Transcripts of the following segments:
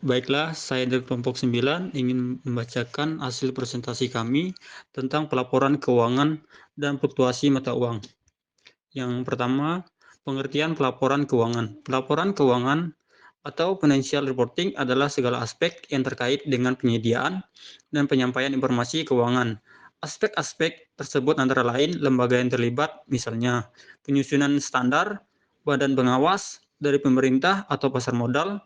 Baiklah, saya dari kelompok 9 ingin membacakan hasil presentasi kami tentang pelaporan keuangan dan fluktuasi mata uang. Yang pertama, pengertian pelaporan keuangan. Pelaporan keuangan atau financial reporting adalah segala aspek yang terkait dengan penyediaan dan penyampaian informasi keuangan. Aspek-aspek tersebut antara lain lembaga yang terlibat, misalnya penyusunan standar, badan pengawas dari pemerintah atau pasar modal,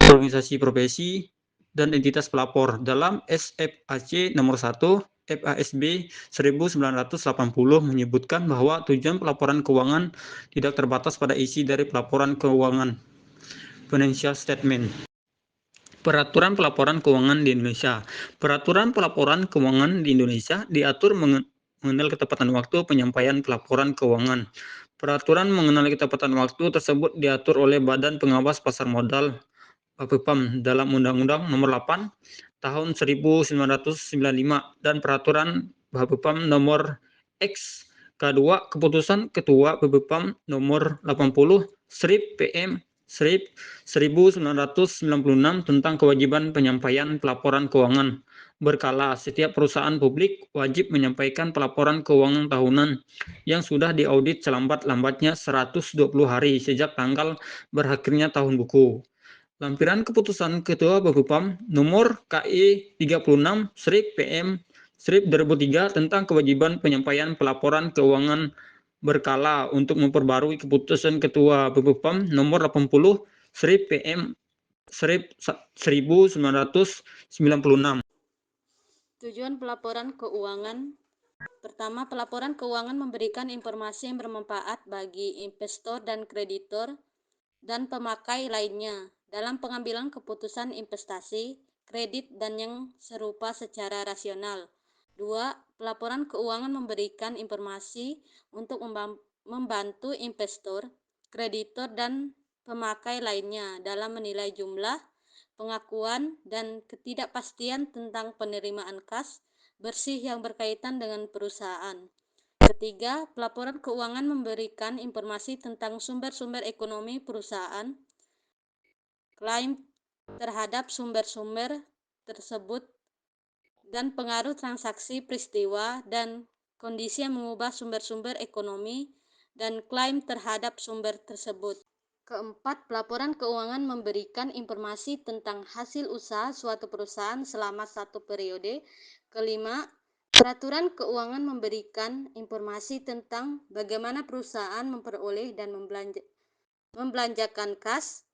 organisasi profesi, dan entitas pelapor dalam SFAC nomor 1 FASB 1980 menyebutkan bahwa tujuan pelaporan keuangan tidak terbatas pada isi dari pelaporan keuangan financial statement. Peraturan pelaporan keuangan di Indonesia. Peraturan pelaporan keuangan di Indonesia diatur mengenal ketepatan waktu penyampaian pelaporan keuangan. Peraturan mengenal ketepatan waktu tersebut diatur oleh Badan Pengawas Pasar Modal Bapepam dalam Undang-Undang Nomor 8 Tahun 1995 dan Peraturan Bapepam Nomor X K2 Keputusan Ketua Bapepam Nomor 80 PM 1996 tentang kewajiban penyampaian pelaporan keuangan berkala. Setiap perusahaan publik wajib menyampaikan pelaporan keuangan tahunan yang sudah diaudit selambat-lambatnya 120 hari sejak tanggal berakhirnya tahun buku. Lampiran Keputusan Ketua Bapepam Nomor KI 36 PM 2003 tentang kewajiban penyampaian pelaporan keuangan berkala untuk memperbarui Keputusan Ketua Bapepam Nomor 80 PM 1996. Tujuan pelaporan keuangan. Pertama, pelaporan keuangan memberikan informasi yang bermanfaat bagi investor dan kreditor dan pemakai lainnya dalam pengambilan keputusan investasi, kredit, dan yang serupa secara rasional. 2. Pelaporan keuangan memberikan informasi untuk membantu investor, kreditor, dan pemakai lainnya dalam menilai jumlah, pengakuan, dan ketidakpastian tentang penerimaan kas bersih yang berkaitan dengan perusahaan. Ketiga, pelaporan keuangan memberikan informasi tentang sumber-sumber ekonomi perusahaan, klaim terhadap sumber-sumber tersebut, dan pengaruh transaksi, peristiwa, dan kondisi yang mengubah sumber-sumber ekonomi dan klaim terhadap sumber tersebut. Keempat, pelaporan keuangan memberikan informasi tentang hasil usaha suatu perusahaan selama satu periode. Kelima, peraturan keuangan memberikan informasi tentang bagaimana perusahaan memperoleh dan membelanjakan kas,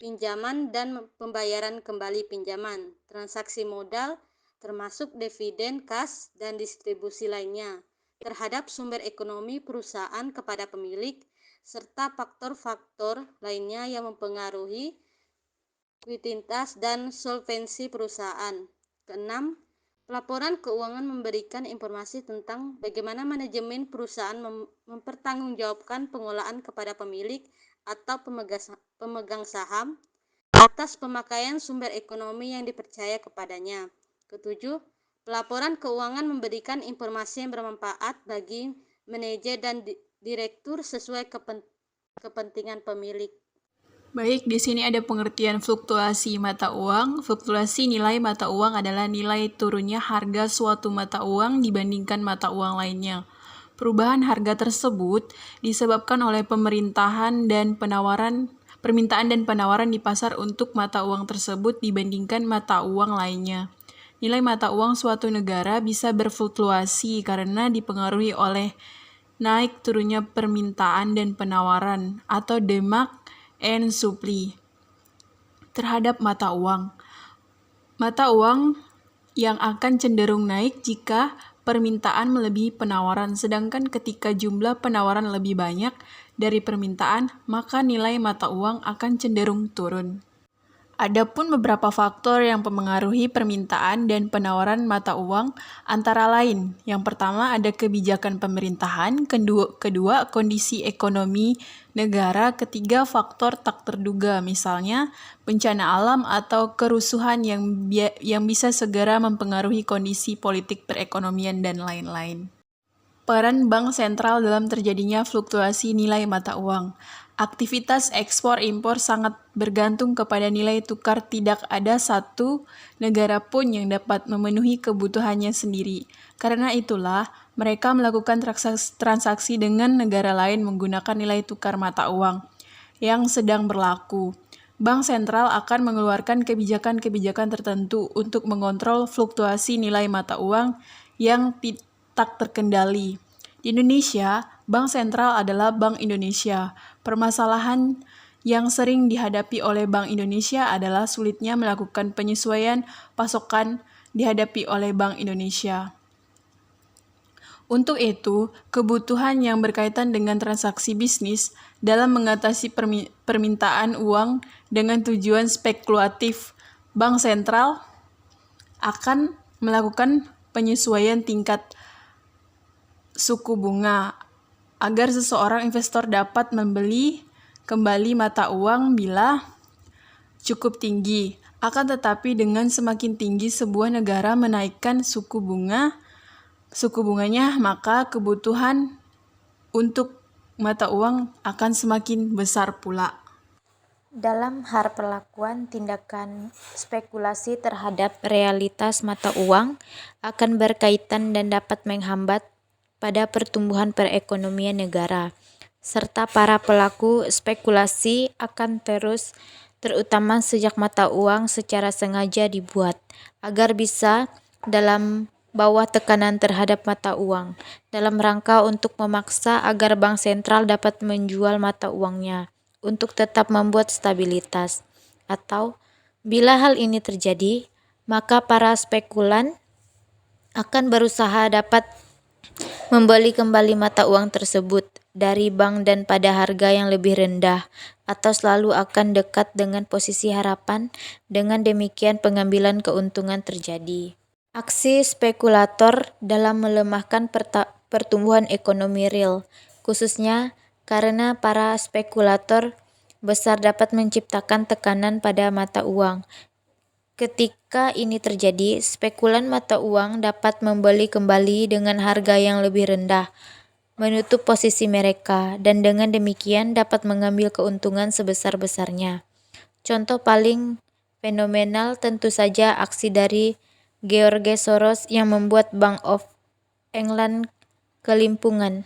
pinjaman, dan pembayaran kembali pinjaman, transaksi modal, termasuk dividen, kas, dan distribusi lainnya, terhadap sumber ekonomi perusahaan kepada pemilik, serta faktor-faktor lainnya yang mempengaruhi likuiditas dan solvensi perusahaan. Keenam, pelaporan keuangan memberikan informasi tentang bagaimana manajemen perusahaan mempertanggungjawabkan pengelolaan kepada pemilik atau pemegang saham atas pemakaian sumber ekonomi yang dipercaya kepadanya. Ketujuh, pelaporan keuangan memberikan informasi yang bermanfaat bagi manajer dan direktur sesuai kepentingan pemilik. Baik, di sini ada pengertian fluktuasi mata uang. Fluktuasi nilai mata uang adalah nilai turunnya harga suatu mata uang dibandingkan mata uang lainnya. Perubahan harga tersebut disebabkan oleh permintaan dan penawaran di pasar untuk mata uang tersebut dibandingkan mata uang lainnya. Nilai mata uang suatu negara bisa berfluktuasi karena dipengaruhi oleh naik turunnya permintaan dan penawaran atau demand and supply terhadap mata uang. Mata uang yang akan cenderung naik jika permintaan melebihi penawaran, sedangkan ketika jumlah penawaran lebih banyak dari permintaan, maka nilai mata uang akan cenderung turun. Adapun beberapa faktor yang mempengaruhi permintaan dan penawaran mata uang antara lain. Yang pertama ada kebijakan pemerintahan, kedua kondisi ekonomi negara, ketiga faktor tak terduga, misalnya bencana alam atau kerusuhan yang bisa segera mempengaruhi kondisi politik perekonomian dan lain-lain. Peran bank sentral dalam terjadinya fluktuasi nilai mata uang. Aktivitas ekspor-impor sangat bergantung kepada nilai tukar. Tidak ada satu negara pun yang dapat memenuhi kebutuhannya sendiri. Karena itulah, mereka melakukan transaksi dengan negara lain menggunakan nilai tukar mata uang yang sedang berlaku. Bank sentral akan mengeluarkan kebijakan-kebijakan tertentu untuk mengontrol fluktuasi nilai mata uang yang tak terkendali. Di Indonesia, Bank Sentral adalah Bank Indonesia. Permasalahan yang sering dihadapi oleh Bank Indonesia adalah sulitnya melakukan penyesuaian pasokan dihadapi oleh Bank Indonesia. Untuk itu, kebutuhan yang berkaitan dengan transaksi bisnis dalam mengatasi permintaan uang dengan tujuan spekulatif, Bank Sentral akan melakukan penyesuaian tingkat suku bunga agar seseorang investor dapat membeli kembali mata uang bila cukup tinggi. Akan tetapi dengan semakin tinggi sebuah negara menaikkan suku bunganya, maka kebutuhan untuk mata uang akan semakin besar pula. Dalam hal perlakuan tindakan spekulasi terhadap realitas mata uang akan berkaitan dan dapat menghambat pada pertumbuhan perekonomian negara, serta para pelaku spekulasi akan terutama sejak mata uang secara sengaja dibuat, agar bisa dalam bawah tekanan terhadap mata uang, dalam rangka untuk memaksa agar bank sentral dapat menjual mata uangnya, untuk tetap membuat stabilitas. Atau, bila hal ini terjadi, maka para spekulan akan berusaha dapat membeli kembali mata uang tersebut dari bank dan pada harga yang lebih rendah, atau selalu akan dekat dengan posisi harapan. Dengan demikian pengambilan keuntungan terjadi. Aksi spekulator dalam melemahkan pertumbuhan ekonomi real, khususnya karena para spekulator besar dapat menciptakan tekanan pada mata uang. Ketika ini terjadi, spekulan mata uang dapat membeli kembali dengan harga yang lebih rendah, menutup posisi mereka, dan dengan demikian dapat mengambil keuntungan sebesar-besarnya. Contoh paling fenomenal tentu saja aksi dari George Soros yang membuat Bank of England kelimpungan.